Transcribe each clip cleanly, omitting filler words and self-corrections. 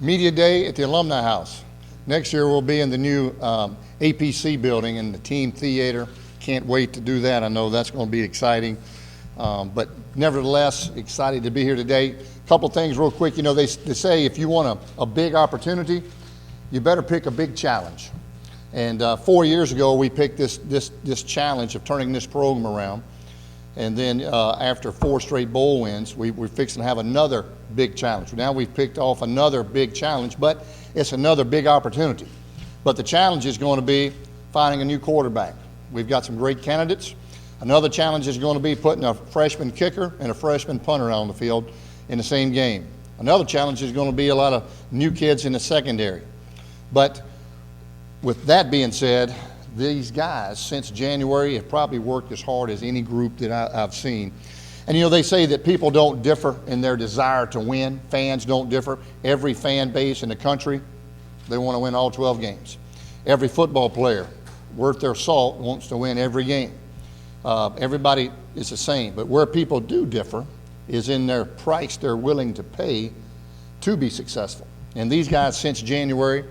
Media Day at the Alumni House. Next year we'll be in the new APC building in the team theater. Can't wait to do that. I know that's going to be exciting. But nevertheless, excited to be here today. A couple things real quick. You know, they say if you want a big opportunity, you better pick a big challenge. And 4 years ago, we picked this challenge of turning this program around. And then after 4 straight bowl wins, we're fixing to have another big challenge. Now we've picked off another big challenge, but it's another big opportunity. But the challenge is going to be finding a new quarterback. We've got some great candidates. Another challenge is going to be putting a freshman kicker and a freshman punter on the field in the same game. Another challenge is going to be a lot of new kids in the secondary. But with that being said, these guys since January have probably worked as hard as any group that I've seen. And you know, they say that people don't differ in their desire to win. Fans don't differ. Every fan base in the country, they want to win all 12 games. Every football player worth their salt wants to win every game. Everybody is the same. But where people do differ is in their price they're willing to pay to be successful. And these guys since January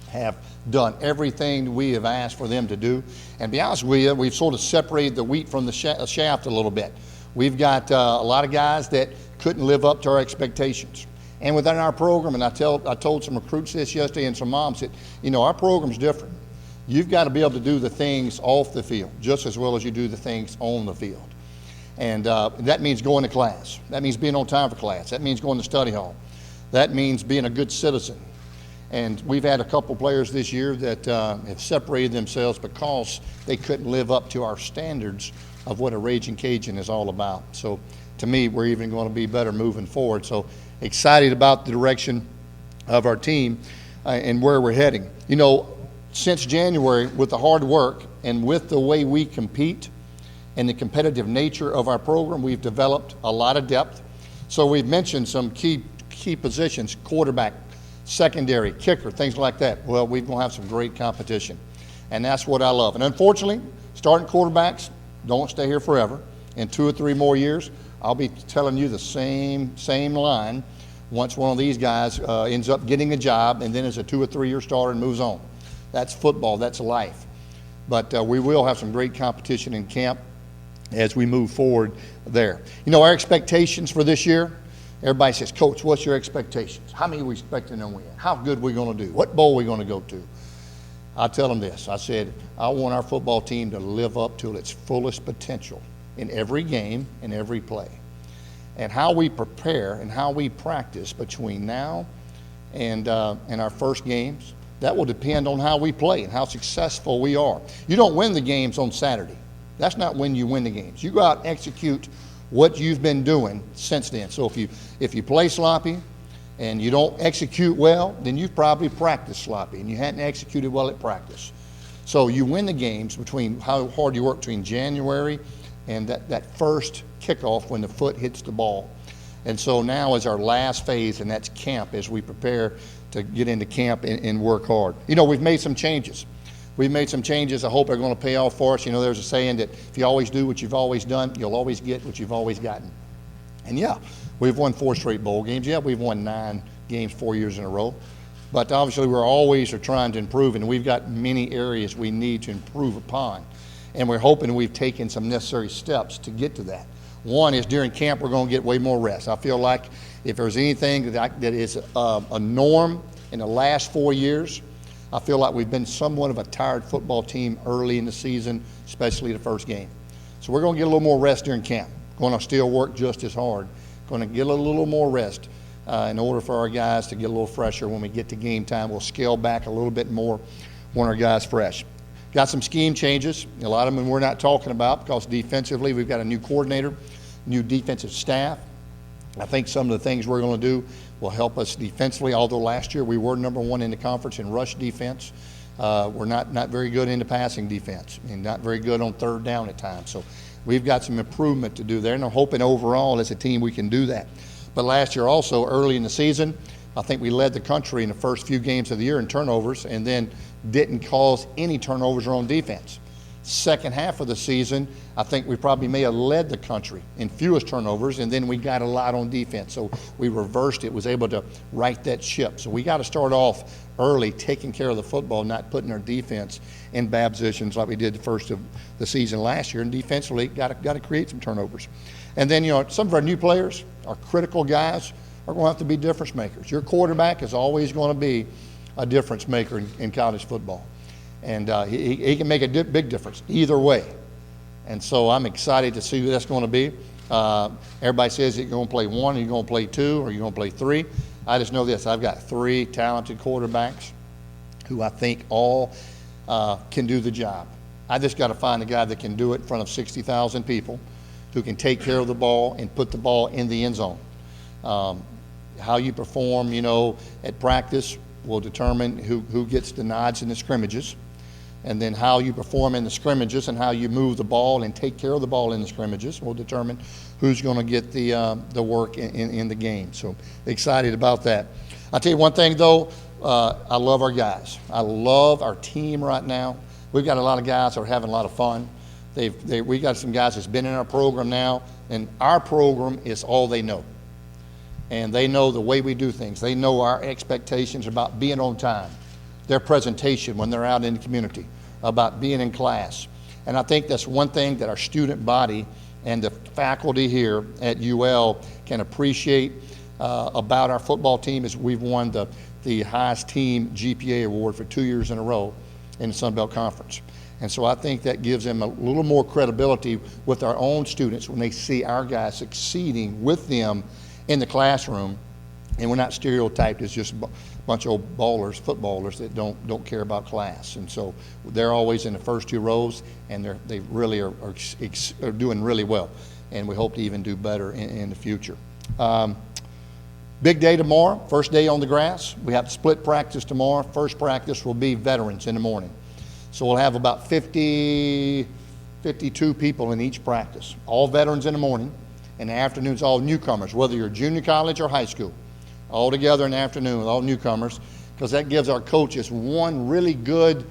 have done everything we have asked for them to do. And to be honest with you, we've sort of separated the wheat from the shaft a little bit. We've got a lot of guys that couldn't live up to our expectations. And within our program, and I told some recruits this yesterday and some moms that, you know, our program's different. You've got to be able to do the things off the field just as well as you do the things on the field. And that means going to class. That means being on time for class. That means going to study hall. That means being a good citizen. And we've had a couple players this year that have separated themselves because they couldn't live up to our standards of what a Raging Cajun is all about. So to me, we're even going to be better moving forward. So excited about the direction of our team and where we're heading. You know, since January, with the hard work and with the way we compete and the competitive nature of our program, we've developed a lot of depth. So we've mentioned some key positions: quarterback, secondary, kicker, things like that. Well, we're going to have some great competition, and that's what I love. And unfortunately, starting quarterbacks don't stay here forever. In 2 or 3 more years, I'll be telling you the same line once one of these guys ends up getting a job and then is a 2 or 3 year starter and moves on. That's football, that's life. But we will have some great competition in camp as we move forward there. You know, our expectations for this year, everybody says, Coach, what's your expectations? How many are we expecting to win? How good are we going to do? What bowl are we going to go to? I tell them this. I said, I want our football team to live up to its fullest potential in every game and every play. And how we prepare and how we practice between now and our first games, that will depend on how we play and how successful we are. You don't win the games on Saturday. That's not when you win the games. You go out and execute what you've been doing since then. So if you play sloppy and you don't execute well, then you've probably practiced sloppy and you hadn't executed well at practice. So you win the games between how hard you work between January and that first kickoff when the foot hits the ball. And so now is our last phase, and that's camp, as we prepare to get into camp and work hard. You know, we've made some changes. We've made some changes I hope are going to pay off for us. You know, there's a saying that if you always do what you've always done, you'll always get what you've always gotten. And yeah, we've won 4 straight bowl games. Yeah, we've won 9 games 4 years in a row. But obviously we're always trying to improve, and we've got many areas we need to improve upon. And we're hoping we've taken some necessary steps to get to that. One is during camp we're going to get way more rest. I feel like if there's anything that is a norm in the last 4 years, I feel like we've been somewhat of a tired football team early in the season, especially the first game. So we're going to get a little more rest during camp. Going to still work just as hard. Going to get a little more rest in order for our guys to get a little fresher when we get to game time. We'll scale back a little bit more when our guys fresh. Got some scheme changes. A lot of them we're not talking about because defensively we've got a new coordinator, new defensive staff. I think some of the things we're going to do will help us defensively, although last year we were #1 in the conference in rush defense. We're not very good in the passing defense and not very good on 3rd down at times. So we've got some improvement to do there, and I'm hoping overall as a team we can do that. But last year also, early in the season, I think we led the country in the first few games of the year in turnovers and then didn't cause any turnovers on defense. Second half of the season, I think we probably may have led the country in fewest turnovers, and then we got a lot on defense. So we reversed it, was able to right that ship. So we got to start off early, taking care of the football, not putting our defense in bad positions like we did the first of the season last year. And defensively, got to create some turnovers. And then, some of our new players, our critical guys, are going to have to be difference makers. Your quarterback is always going to be a difference maker in college football. And he can make a big difference either way. And so I'm excited to see who that's going to be. Everybody says you're going to play one, or you're going to play two, or you're going to play three. I just know this. I've got three talented quarterbacks who I think all can do the job. I just got to find a guy that can do it in front of 60,000 people, who can take care of the ball and put the ball in the end zone. How you perform, at practice will determine who gets the nods in the scrimmages. And then how you perform in the scrimmages and how you move the ball and take care of the ball in the scrimmages will determine who's going to get the work in the game. So excited about that. I'll tell you one thing, though. I love our guys. I love our team right now. We've got a lot of guys that are having a lot of fun. We got some guys that's been in our program now, and our program is all they know. And they know the way we do things. They know our expectations about being on time, their presentation when they're out in the community, about being in class. And I think that's one thing that our student body and the faculty here at UL can appreciate about our football team is we've won the highest team GPA award for 2 years in a row in the Sun Belt Conference. And so I think that gives them a little more credibility with our own students when they see our guys succeeding with them in the classroom. And we're not stereotyped as just a bunch of old ballers, footballers that don't care about class. And so they're always in the first two rows, and they really are doing really well. And we hope to even do better in the future. Big day tomorrow, first day on the grass. We have split practice tomorrow. First practice will be veterans in the morning. So we'll have about 52 people in each practice. All veterans in the morning, and the afternoon's all newcomers, whether you're junior college or high school. All together in the afternoon with all newcomers, because that gives our coaches one really good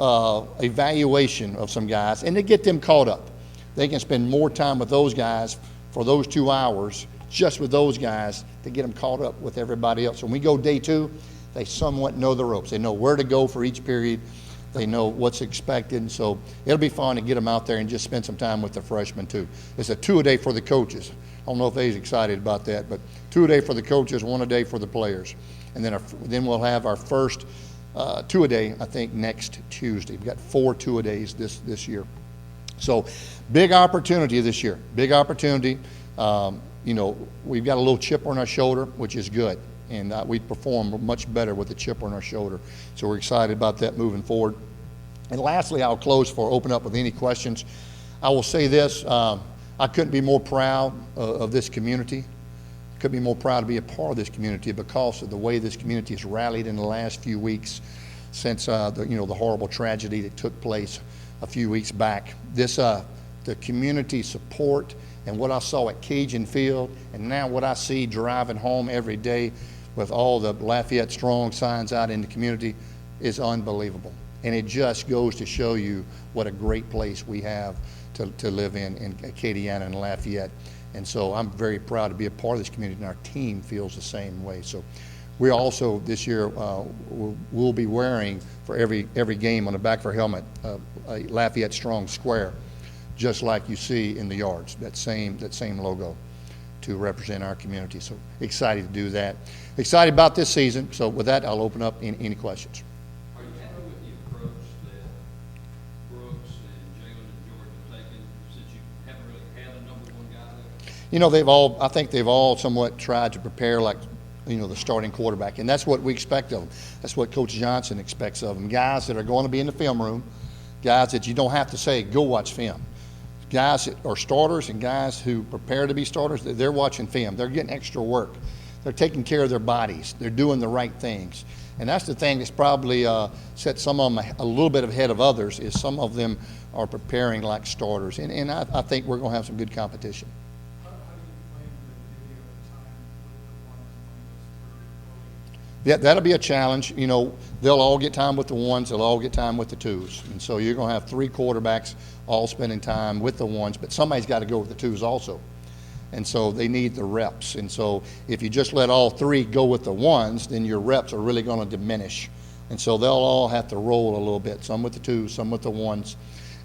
evaluation of some guys, and to get them caught up. They can spend more time with those guys for those 2 hours, just with those guys, to get them caught up with everybody else. When we go day two, they somewhat know the ropes. They know where to go for each period. They know what's expected, and so it'll be fun to get them out there and just spend some time with the freshmen too. It's a 2-a-day for the coaches. I don't know if they're excited about that, but 2-a-day for the coaches, 1-a-day for the players. And then we'll have our first 2-a-day, I think, next Tuesday. We've got 4 2-a-days this year. So big opportunity this year, big opportunity. We've got a little chip on our shoulder, which is good. And we perform much better with the chip on our shoulder. So we're excited about that moving forward. And lastly, I'll close before I open up with any questions. I will say this. I couldn't be more proud of this community. I couldn't be more proud to be a part of this community because of the way this community has rallied in the last few weeks since the horrible tragedy that took place a few weeks back. The community support and what I saw at Cajun Field, and now what I see driving home every day with all the Lafayette Strong signs out in the community is unbelievable. And it just goes to show you what a great place we have to live in Acadiana and Lafayette. And so I'm very proud to be a part of this community, and our team feels the same way. So we also this year will be wearing for every game on the back of our helmet a Lafayette Strong square, just like you see in the yards, that same logo to represent our community. So excited to do that. Excited about this season. So with that, I'll open up any questions. Are you happy with the approach that Brooks and Jalen and George have taken since you haven't really had a number one guy there? I think they've all somewhat tried to prepare like, the starting quarterback. And that's what we expect of them. That's what Coach Johnson expects of them. Guys that are going to be in the film room, guys that you don't have to say, go watch film. Guys that are starters and guys who prepare to be starters, they're watching film. They're getting extra work. They're taking care of their bodies. They're doing the right things. And that's the thing that's probably set some of them a little bit ahead of others, is some of them are preparing like starters. And I think we're going to have some good competition. How do you plan to divvy up the time with the ones when it's That'll be a challenge. You know, they'll all get time with the ones, they'll all get time with the twos. And so you're going to have 3 quarterbacks all spending time with the ones, but somebody's got to go with the twos also. And so they need the reps. And so if you just let all 3 go with the ones, then your reps are really going to diminish. And so they'll all have to roll a little bit, some with the twos, some with the ones.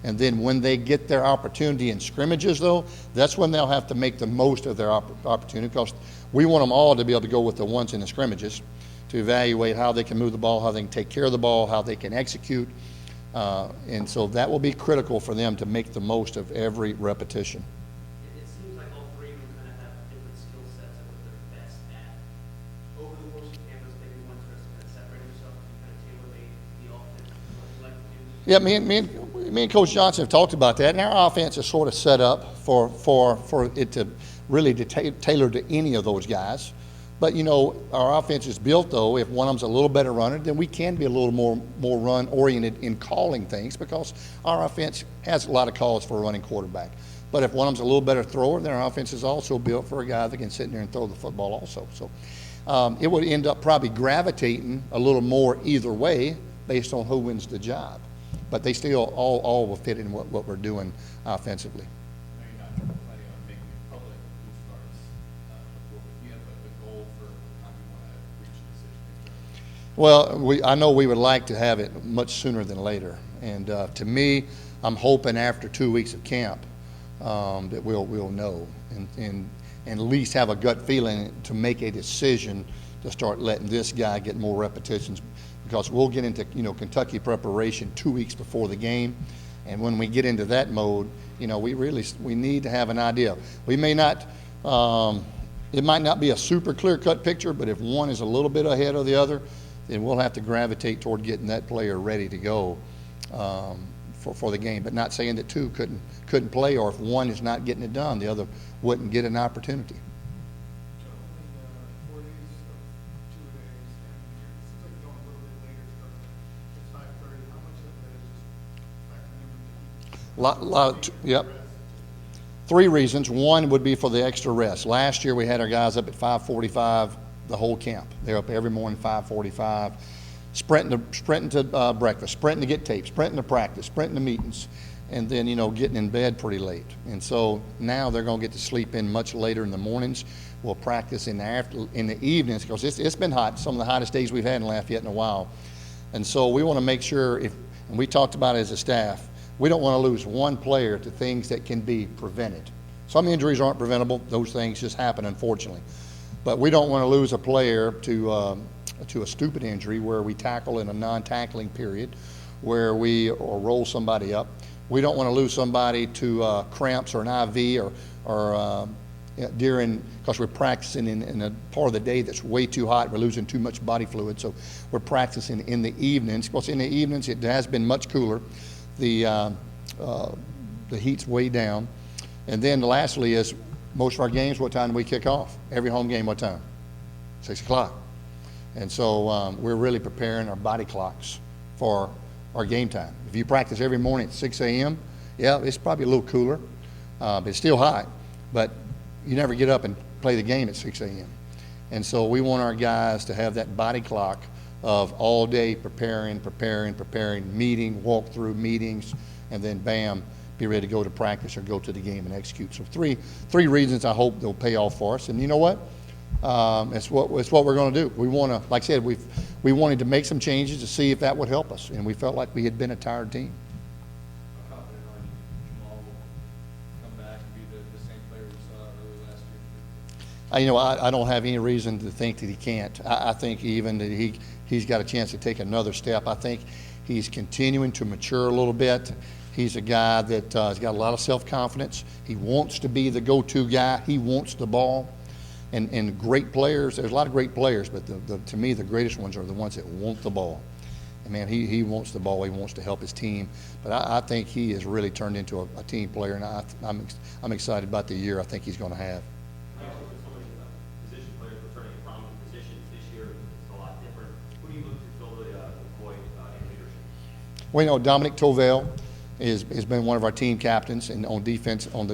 And then when they get their opportunity in scrimmages, though, that's when they'll have to make the most of their opportunity, because we want them all to be able to go with the ones in the scrimmages to evaluate how they can move the ball, how they can take care of the ball, how they can execute. And so that will be critical for them to make the most of every repetition. It seems like all 3 of them kind of have different skill sets of what they're best at. Over the course of campus, maybe one starts to kind of separate yourself, you kind of tailor-made the offense, what you like to do. Yeah, me and Coach Johnson have talked about that, and our offense is sort of set up for it to really tailor to any of those guys. But, you know, our offense is built, though, if one of them's a little better runner, then we can be a little more run-oriented in calling things, because our offense has a lot of calls for a running quarterback. But if one of them's a little better thrower, then our offense is also built for a guy that can sit in there and throw the football also. So it would end up probably gravitating a little more either way based on who wins the job. But they still all will fit in what we're doing offensively. Now you're not planning on making it public who starts before, but you have a goal for how you want to reach a decision. Well, I know we would like to have it much sooner than later. And to me, I'm hoping after 2 weeks of camp that we'll know and at least have a gut feeling to make a decision to start letting this guy get more repetitions, because we'll get into, you know, Kentucky preparation 2 weeks before the game. And when we get into that mode, you know, we need to have an idea. We may not, it might not be a super clear-cut picture, but if one is a little bit ahead of the other, then we'll have to gravitate toward getting that player ready to go for the game. But not saying that 2 couldn't play, or if one is not getting it done, the other wouldn't get an opportunity. Yep. 3 reasons. One would be for the extra rest. Last year we had our guys up at 5:45 the whole camp. They're up every morning 5:45, sprinting to breakfast, sprinting to get tape, sprinting to practice, sprinting to meetings, and then, you know, getting in bed pretty late. And so now they're going to get to sleep in much later in the mornings. We'll practice in the evenings, because it's been hot, some of the hottest days we've had in Lafayette in a while. And so we want to make sure, and we talked about it as a staff, we don't want to lose one player to things that can be prevented. Some injuries aren't preventable. Those things just happen, unfortunately. But we don't want to lose a player to a stupid injury where we tackle in a non-tackling period, where or roll somebody up. We don't want to lose somebody to cramps or an IV or during, because we're practicing in a part of the day that's way too hot. We're losing too much body fluid, so we're practicing in the evenings. Because in the evenings it has been much cooler. The heat's way down. And then lastly is, most of our games, what time do we kick off? Every home game, what time? 6 o'clock. And so we're really preparing our body clocks for our game time. If you practice every morning at 6 a.m., yeah, it's probably a little cooler, but it's still hot. But you never get up and play the game at 6 a.m. And so we want our guys to have that body clock of all day preparing, meeting, walk through meetings, and then bam, be ready to go to practice or go to the game and execute. So three reasons I hope they'll pay off for us. And you know what? It's what we're going to do. We want to, like I said, we wanted to make some changes to see if that would help us, and we felt like we had been a tired team. How confident are you Jamal will come back and be the same player we saw early last year? I don't have any reason to think that he can't. I think even that he's got a chance to take another step. I think he's continuing to mature a little bit. He's a guy that has got a lot of self-confidence. He wants to be the go-to guy. He wants the ball. And great players, there's a lot of great players, but to me, the greatest ones are the ones that want the ball. And man, he wants the ball. He wants to help his team. But I think he has really turned into a team player, and I'm excited about the year I think he's going to have. Obviously, with so many position players returning from prominent positions this year, it's a lot different. Who do you look to fill the void in leadership? Well, you know, Dominic Tovell has been one of our team captains, and on the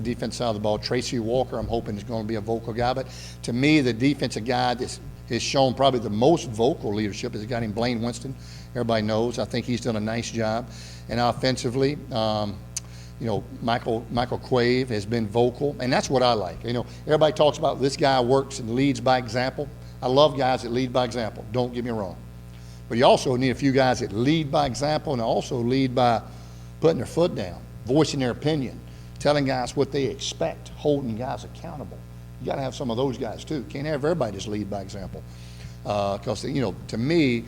defense side of the ball, Tracy Walker, I'm hoping is going to be a vocal guy. But to me, the defensive guy that's has shown probably the most vocal leadership is a guy named Blaine Winston. Everybody knows. I think he's done a nice job. And offensively, Michael Quave has been vocal, and that's what I like. Everybody talks about this guy works and leads by example. I love guys that lead by example. Don't get me wrong. But you also need a few guys that lead by example and also lead by putting their foot down, voicing their opinion, telling guys what they expect, holding guys accountable. You got to have some of those guys too. Can't have everybody just lead by example. Because, to me,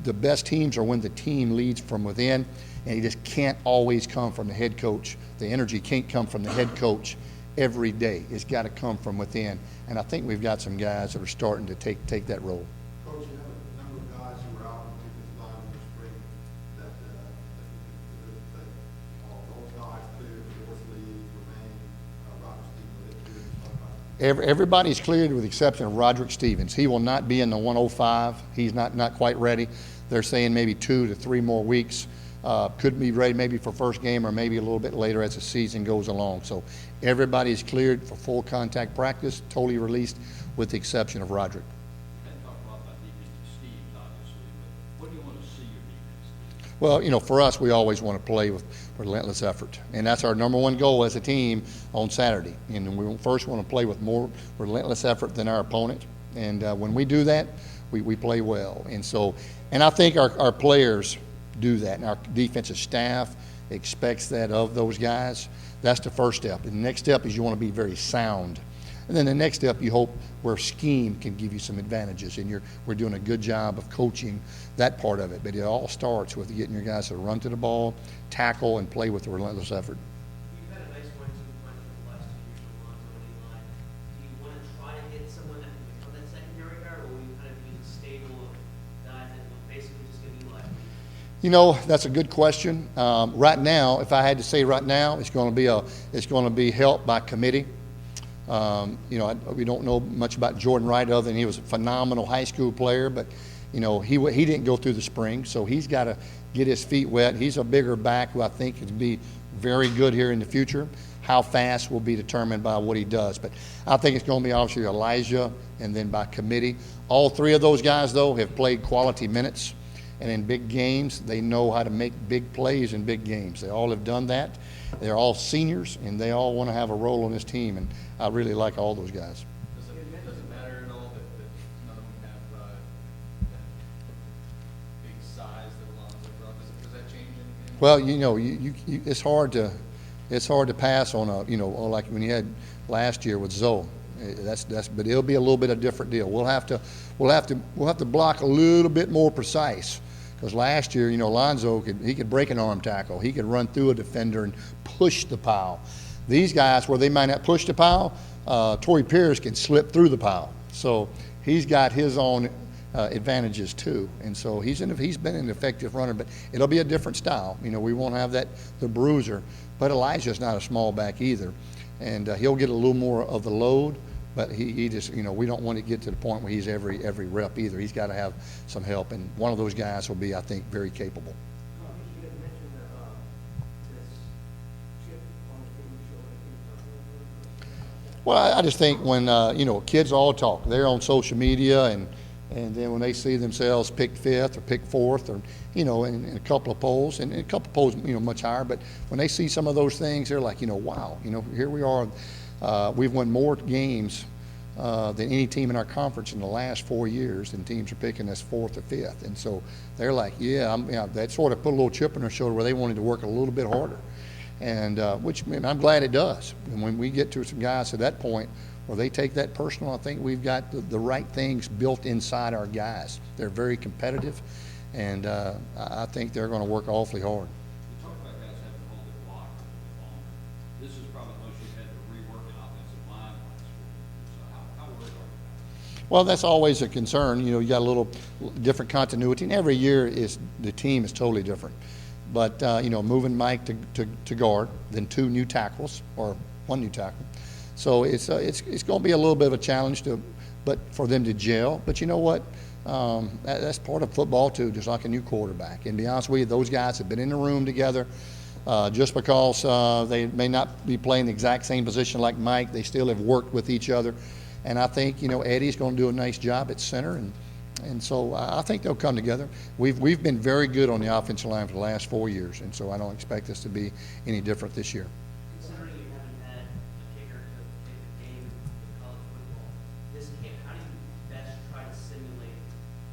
the best teams are when the team leads from within, and it just can't always come from the head coach. The energy can't come from the head coach every day. It's got to come from within. And I think we've got some guys that are starting to take that role. Coach, you have a number of guys who were out on the defensive line in the spring that those guys cleared, Morris Lee, remain, Robert Stevens, Everybody's cleared with the exception of Roderick Stevens. He will not be in the 105. He's not quite ready. They're saying maybe 2 to 3 more weeks. Could be ready maybe for first game or maybe a little bit later as the season goes along. So everybody's cleared for full contact practice, totally released with the exception of Roderick. We hadn't talked a lot about defensive Steves, obviously, but what do you want to see your defense do? Well, for us, we always want to play with relentless effort. And that's our number one goal as a team on Saturday. And we first want to play with more relentless effort than our opponent. And when we do that, we play well. And I think our players do that. And our defensive staff expects that of those guys. That's the first step. And the next step is you want to be very sound. And then the next step, you hope where scheme can give you some advantages. And we're doing a good job of coaching that part of it. But it all starts with getting your guys to run to the ball, tackle, and play with a relentless effort. You've had a nice 1-2 punch for the last 2 years with Lonzo and Eli. Do you want to try to get someone that can become that secondary guard, or will you kind of use a stable of guys that will basically just give you life? That's a good question. Right now, if I had to say right now, it's going to be helped by committee. We don't know much about Jordan Wright other than he was a phenomenal high school player, but he didn't go through the spring, so he's got to get his feet wet. He's a bigger back who I think can be very good here in the future. How fast will be determined by what he does, but I think it's going to be obviously Elijah and then by committee. All 3 of those guys, though, have played quality minutes, and in big games, they know how to make big plays in big games. They all have done that. They're all seniors, and they all want to have a role on this team, and I really like all those guys. Does it matter at all that none of them have that big size that Alonzo brought? Does that change anything? Well, it's hard to pass on like when you had last year with Zoe. But it'll be a little bit of a different deal. We'll have to block a little bit more precise. Because last year, Alonzo could break an arm tackle. He could run through a defender and push the pile. These guys, where they might not push the pile, Torrey Pierce can slip through the pile. So he's got his own advantages too. And so he's been an effective runner, but it'll be a different style. We won't have the bruiser. But Elijah's not a small back either. And he'll get a little more of the load. But he just, we don't want to get to the point where he's every rep either. He's got to have some help, and one of those guys will be, I think, very capable. You had mentioned this chip on the TV show. Well, I just think when, kids all talk. They're on social media, and then when they see themselves picked 5th or picked 4th or, in a couple of polls, and a couple of polls, much higher, but when they see some of those things, they're like, wow, here we are. We've won more games than any team in our conference in the last 4 years, and teams are picking us 4th or 5th. And so they're like, that sort of put a little chip on their shoulder where they wanted to work a little bit harder. And which I'm glad it does. And when we get to some guys at that point where they take that personal, I think we've got the right things built inside our guys. They're very competitive, and I think they're going to work awfully hard. You talk about guys having to hold their block a little bit longer. This is probably the most you've had to rework an offensive line last week. So how worried are you about it? Well, that's always a concern. You got a little different continuity, and every year the team is totally different. But moving Mike to guard, then 2 new tackles or 1 new tackle, so it's going to be a little bit of a challenge for them to gel. But you know what? That's part of football too, just like a new quarterback. And to be honest with you, those guys have been in the room together. Just because they may not be playing the exact same position like Mike, they still have worked with each other. And I think, Eddie's going to do a nice job at center, and so I think they'll come together. We've been very good on the offensive line for the last 4 years, and so I don't expect us to be any different this year. Considering you haven't had a kicker to kick a game in college football, this camp, how do you best try to simulate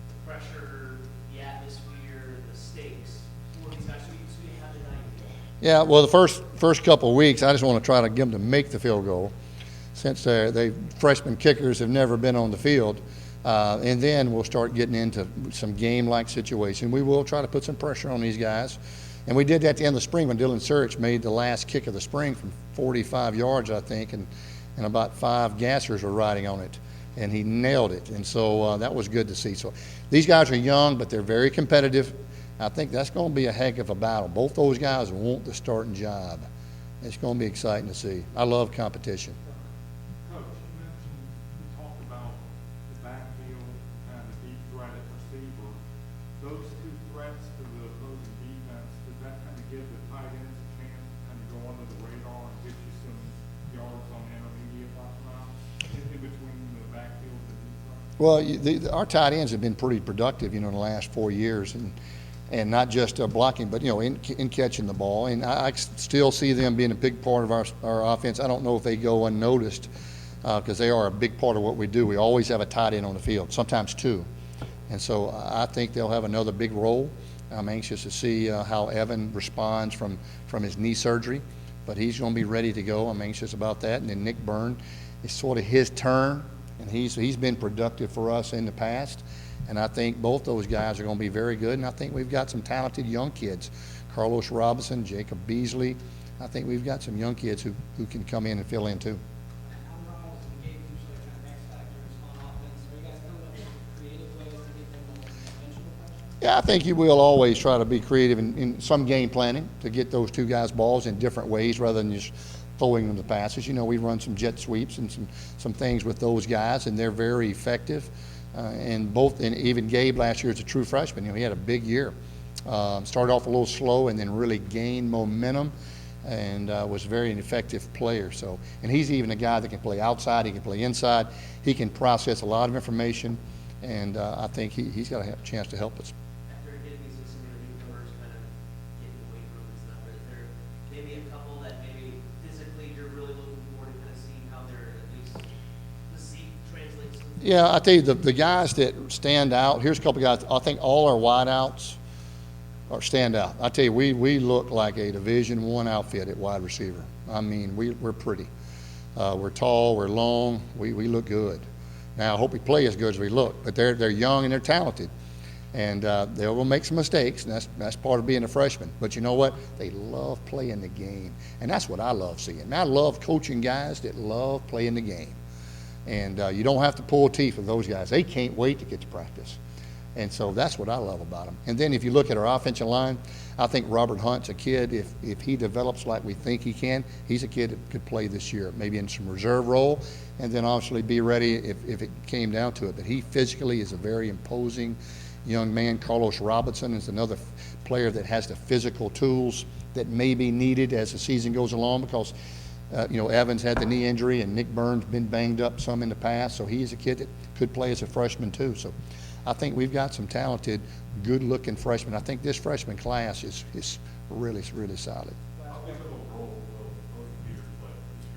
the pressure, the atmosphere, the stakes for these guys, so you have an idea? Yeah, well, the first couple of weeks, I just want to try to get them to make the field goal, since they freshman kickers have never been on the field. And then we'll start getting into some game-like situation. We will try to put some pressure on these guys. And we did that at the end of the spring when Dylan Surich made the last kick of the spring from 45 yards, I think, and about 5 gassers were riding on it. And he nailed it. And so that was good to see. So these guys are young, but they're very competitive. I think that's going to be a heck of a battle. Both those guys want the starting job. It's going to be exciting to see. I love competition. Coach, you mentioned, you talked about the backfield and the deep threat at receiver. Those two threats to the opposing defense, does that kind of give the tight ends a chance to kind of go under the radar and get you some yards on the intermediate routes in between the backfield and the deep threat? Well, our tight ends have been pretty productive, in the last 4 years, and not just blocking, but in catching the ball. And I still see them being a big part of our offense. I don't know if they go unnoticed because they are a big part of what we do. We always have a tight end on the field, sometimes 2. And so I think they'll have another big role. I'm anxious to see how Evan responds from his knee surgery, but he's going to be ready to go. I'm anxious about that. And then Nick Byrne, it's sort of his turn, and he's been productive for us in the past. And I think both those guys are going to be very good. And I think we've got some talented young kids. Carlos Robinson, Jacob Beasley. I think we've got some young kids who can come in and fill in too. How Miles and Gabe usually kind of X factors on offense. Are you guys coming up with creative ways to get them more dimensional pressure? Yeah, I think you will always try to be creative in some game planning to get those 2 guys balls in different ways rather than just throwing them the passes. We run some jet sweeps and some things with those guys, and they're very effective. And even Gabe last year as a true freshman, he had a big year. Started off a little slow and then really gained momentum and was very an effective player. So, and he's even a guy that can play outside, he can play inside, he can process a lot of information, and I think he's got to have a chance to help us. After getting these some of the newcomers kind of get in the weight room and stuff, is there maybe a couple that maybe physically you're really looking forward to kind of seeing how they're at least physique translates to? Yeah, I tell you, the guys that stand out, here's a couple guys. I think all our wideouts stand out. I tell you, we look like a Division I outfit at wide receiver. I mean, we're pretty. We're tall, we're long, we look good. Now, I hope we play as good as we look, but they're young and they're talented. And they will make some mistakes, and that's part of being a freshman. But you know what? They love playing the game, and that's what I love seeing. And I love coaching guys that love playing the game. And you don't have to pull teeth with those guys. They can't wait to get to practice. And so that's what I love about them. And then if you look at our offensive line, I think Robert Hunt's a kid, if he develops like we think he can, he's a kid that could play this year, maybe in some reserve role, and then obviously be ready if it came down to it. But he physically is a very imposing young man. Carlos Robinson is another player that has the physical tools that may be needed as the season goes along because Evans had the knee injury and Nick Byrne's been banged up some in the past, so he's a kid that could play as a freshman too. So I think we've got some talented, good-looking freshmen. I think this freshman class is really, really solid. How big of a role will both leaders play this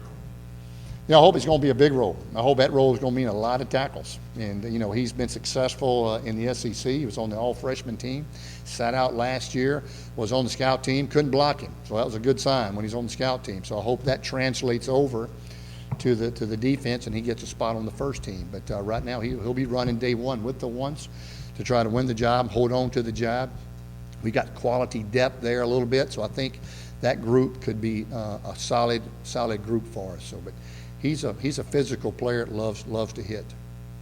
year? I hope it's going to be a big role. I hope that role is going to mean a lot of tackles. And, he's been successful in the SEC. He was on the all-freshman team, sat out last year, was on the scout team, couldn't block him. So that was a good sign when he's on the scout team. So I hope that translates over to the defense and he gets a spot on the first team. But right now he'll be running day 1 with the ones to try to win the job, hold on to the job. We got quality depth there a little bit, so I think that group could be a solid group for us. So, but he's a physical player that loves to hit.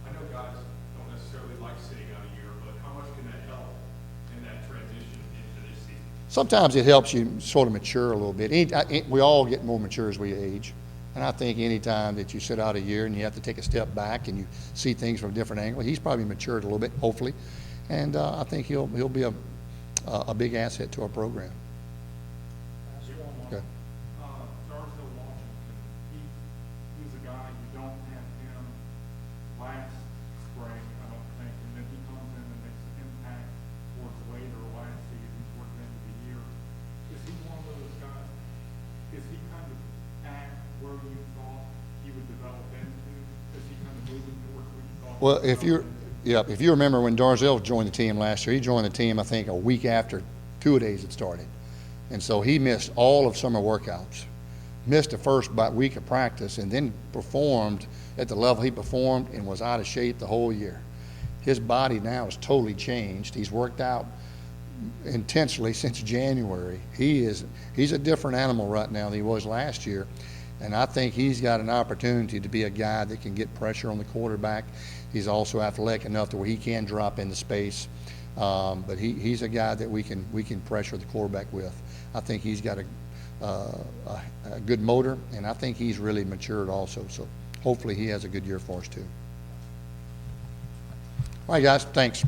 I know guys don't necessarily like sitting out a year, but how much can that help in that transition into this season? Sometimes it helps you sort of mature a little bit. We all get more mature as we age. And I think any time that you sit out a year and you have to take a step back and you see things from a different angle, he's probably matured a little bit, hopefully. And I think he'll be a big asset to our program. Okay. Jarvis Washington, he's a guy, you don't have him Well, if you remember when Darzell joined the team last year, he joined the team, I think, a week after two-a-days had started. And so he missed all of summer workouts, missed the first about week of practice, and then performed at the level he performed and was out of shape the whole year. His body now is totally changed. He's worked out intensely since January. He's a different animal right now than he was last year. And I think he's got an opportunity to be a guy that can get pressure on the quarterback. He's also athletic enough to where he can drop into space. But he's a guy that we can pressure the quarterback with. I think he's got a good motor, and I think he's really matured also. So hopefully he has a good year for us too. All right, guys, thanks.